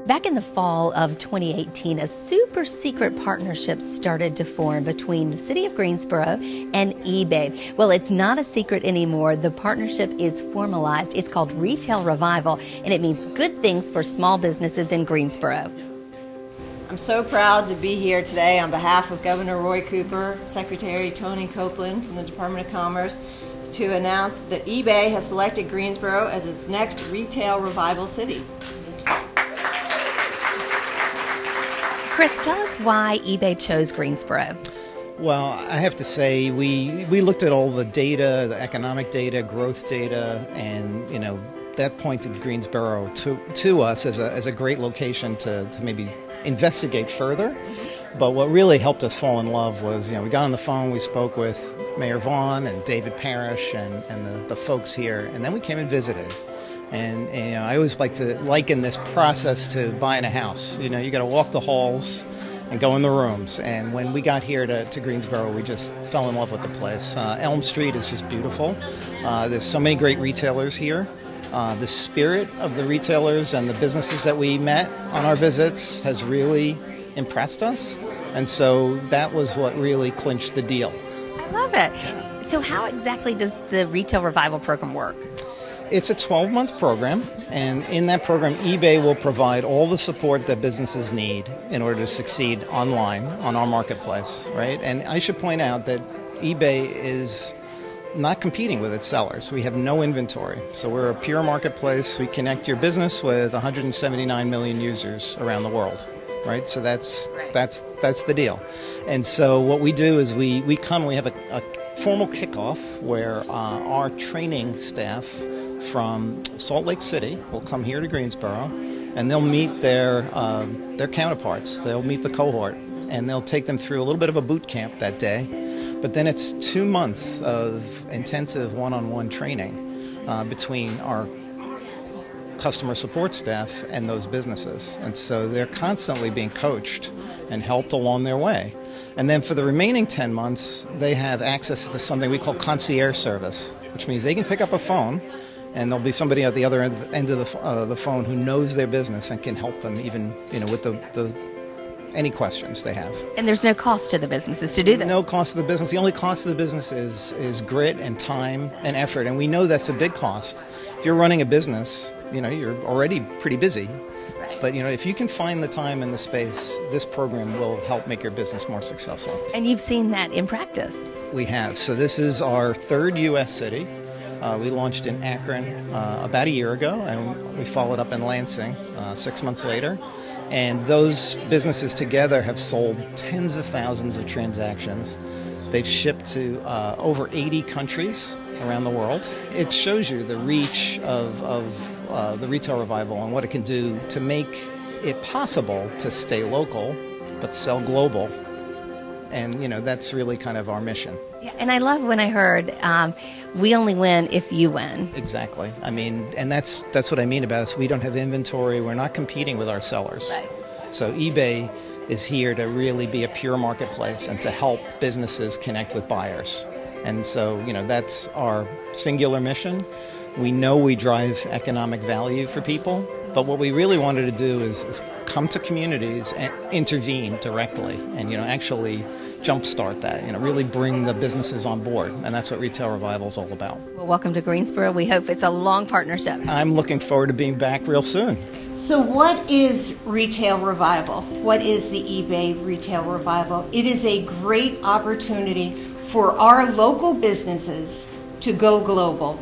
Back in the fall of 2018, a super secret partnership started to form between the city of Greensboro and eBay. Well, it's not a secret anymore. The partnership is formalized. It's called Retail Revival, and it means good things for small businesses in Greensboro. I'm so proud to be here today on behalf of Governor Roy Cooper, Secretary Tony Copeland from the Department of Commerce, to announce that eBay has selected Greensboro as its next Retail Revival city. Chris, tell us why eBay chose Greensboro. Well, I have to say we looked at all the data, the economic data, growth data, and that pointed Greensboro to us as a great location to maybe investigate further. But what really helped us fall in love was, we got on the phone, we spoke with Mayor Vaughn and David Parrish and the folks here, and then we came and visited. And I always like to liken this process to buying a house. You got to walk the halls and go in the rooms. And when we got here to Greensboro, we just fell in love with the place. Elm Street is just beautiful. There's so many great retailers here. The spirit of the retailers and the businesses that we met on our visits has really impressed us. And so that was what really clinched the deal. I love it. So how exactly does the Retail Revival program work? It's a 12-month program, and in that program, eBay will provide all the support that businesses need in order to succeed online on our marketplace, right? And I should point out that eBay is not competing with its sellers. We have no inventory, so we're a pure marketplace. We connect your business with 179 million users around the world, right? So that's the deal. And so what we do is we come, we have a formal kickoff where our training staff from Salt Lake City will come here to Greensboro, and they'll meet their counterparts. They'll meet the cohort, and they'll take them through a little bit of a boot camp that day. But then it's 2 months of intensive one-on-one training between our customer support staff and those businesses. And so they're constantly being coached and helped along their way. And then for the remaining 10 months, they have access to something we call concierge service, which means they can pick up a phone and there'll be somebody at the other end of the phone who knows their business and can help them even, with any questions they have. And there's no cost to the businesses to do this? No cost to the business. The only cost to the business is grit and time and effort, and we know that's a big cost. If you're running a business, you're already pretty busy. Right. But, if you can find the time and the space, this program will help make your business more successful. And you've seen that in practice? We have. So this is our third U.S. city. We launched in Akron about a year ago, and we followed up in Lansing 6 months later. And those businesses together have sold tens of thousands of transactions. They've shipped to over 80 countries around the world. It shows you the reach of the Retail Revival and what it can do to make it possible to stay local but sell global. And, that's really kind of our mission. Yeah, and I love when I heard, we only win if you win. Exactly. And that's what I mean about us. We don't have inventory. We're not competing with our sellers. Right. So eBay is here to really be a pure marketplace and to help businesses connect with buyers. And so, that's our singular mission. We know we drive economic value for people, but what we really wanted to do is come to communities and intervene directly and, actually jumpstart that, really bring the businesses on board. And that's what Retail Revival is all about. Well, welcome to Greensboro. We hope it's a long partnership. I'm looking forward to being back real soon. So what is Retail Revival? What is the eBay Retail Revival? It is a great opportunity for our local businesses to go global.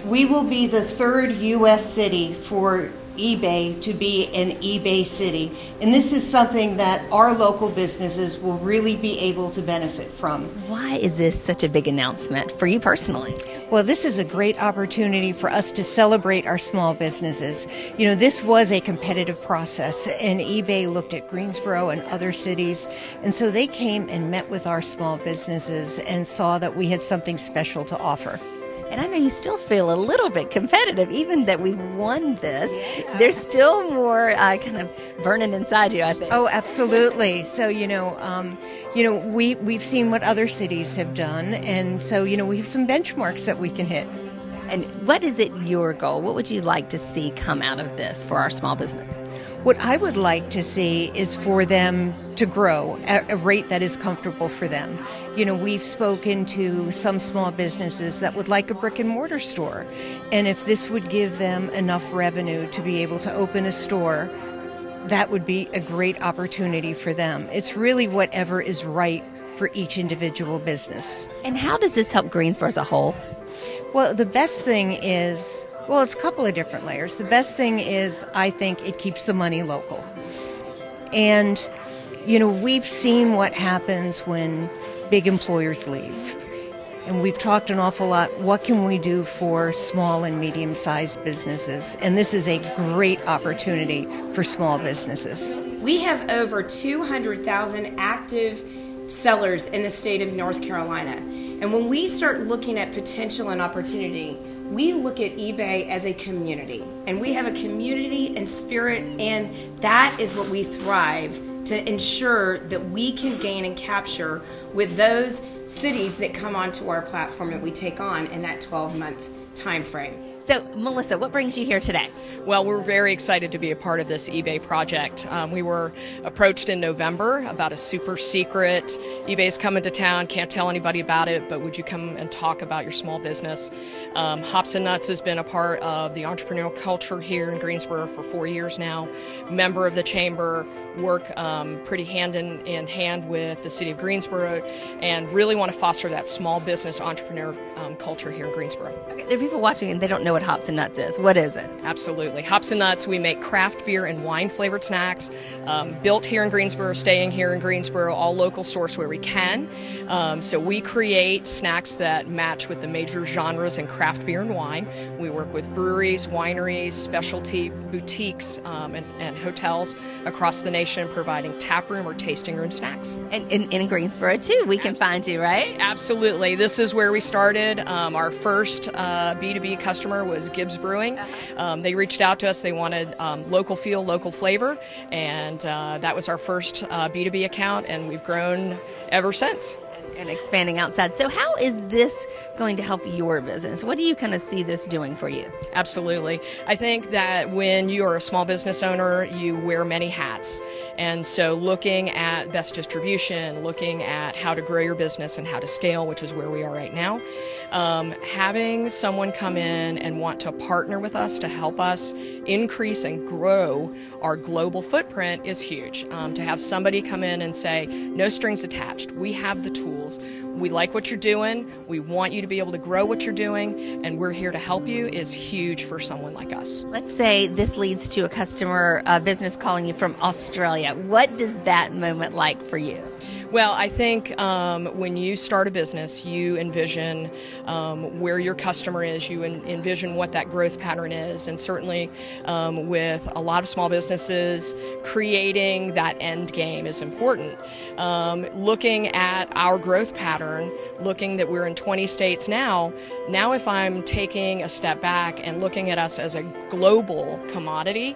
We will be the third U.S. city for eBay to be an eBay city. And this is something that our local businesses will really be able to benefit from. Why is this such a big announcement for you personally? Well, this is a great opportunity for us to celebrate our small businesses. This was a competitive process, and eBay looked at Greensboro and other cities, and so they came and met with our small businesses and saw that we had something special to offer. And I know you still feel a little bit competitive, even that we've won this. Yeah. There's still more kind of burning inside you, I think. Oh, absolutely. So, we've seen what other cities have done, and so, we have some benchmarks that we can hit. And what is it your goal? What would you like to see come out of this for our small businesses? What I would like to see is for them to grow at a rate that is comfortable for them. We've spoken to some small businesses that would like a brick and mortar store. And if this would give them enough revenue to be able to open a store, that would be a great opportunity for them. It's really whatever is right for each individual business. And how does this help Greensboro as a whole? Well, the best thing is, it's a couple of different layers. The best thing is, I think it keeps the money local. And, we've seen what happens when big employers leave. And we've talked an awful lot, what can we do for small and medium-sized businesses? And this is a great opportunity for small businesses. We have over 200,000 active sellers in the state of North Carolina. And when we start looking at potential and opportunity, we look at eBay as a community. And we have a community and spirit, and that is what we thrive to ensure that we can gain and capture with those cities that come onto our platform that we take on in that 12-month time frame. So, Melissa, what brings you here today? Well, we're very excited to be a part of this eBay project. We were approached in November about a super secret. eBay's coming to town, can't tell anybody about it, but would you come and talk about your small business? Hops and Nuts has been a part of the entrepreneurial culture here in Greensboro for 4 years now. Member of the chamber, work pretty hand in hand with the city of Greensboro, and really want to foster that small business entrepreneur culture here in Greensboro. Okay, there are people watching and they don't know what Hops and Nuts is. What is it? Absolutely. Hops and Nuts, we make craft beer and wine flavored snacks, built here in Greensboro, staying here in Greensboro, all local source where we can. So we create snacks that match with the major genres in craft beer and wine. We work with breweries, wineries, specialty boutiques, and hotels across the nation, providing tap room or tasting room snacks. And in Greensboro, too, we can find you, right? Absolutely. This is where we started. Our first B2B customer was Gibbs Brewing. They reached out to us. They wanted local feel, local flavor, and that was our first B2B account, and we've grown ever since. And expanding outside. So how is this going to help your business? What do you kind of see this doing for you? Absolutely. I think that when you are a small business owner, you wear many hats. And so looking at best distribution, looking at how to grow your business and how to scale, which is where we are right now, having someone come in and want to partner with us to help us increase and grow our global footprint is huge. To have somebody come in and say, no strings attached, we have the tools. We like what you're doing. We want you to be able to grow what you're doing, and we're here to help you is huge for someone like us. Let's say this leads to a customer business calling you from Australia. What does that moment like for you? Well, I think when you start a business, you envision where your customer is, you envision what that growth pattern is, and certainly with a lot of small businesses, creating that end game is important. Looking at our growth pattern, looking that we're in 20 states now if I'm taking a step back and looking at us as a global commodity,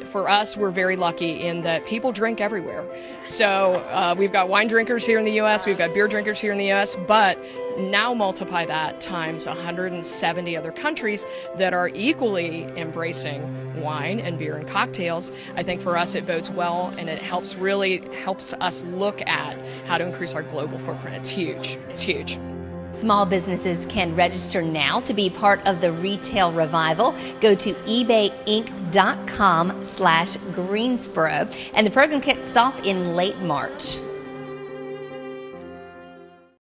for us, we're very lucky in that people drink everywhere. So we've got wine drinkers here in the U.S., we've got beer drinkers here in the U.S., but now multiply that times 170 other countries that are equally embracing wine and beer and cocktails. I think for us it bodes well, and it helps us look at how to increase our global footprint. It's huge. It's huge. Small businesses can register now to be part of the Retail Revival. Go to ebayinc.com/Greensboro, and the program kicks off in late March.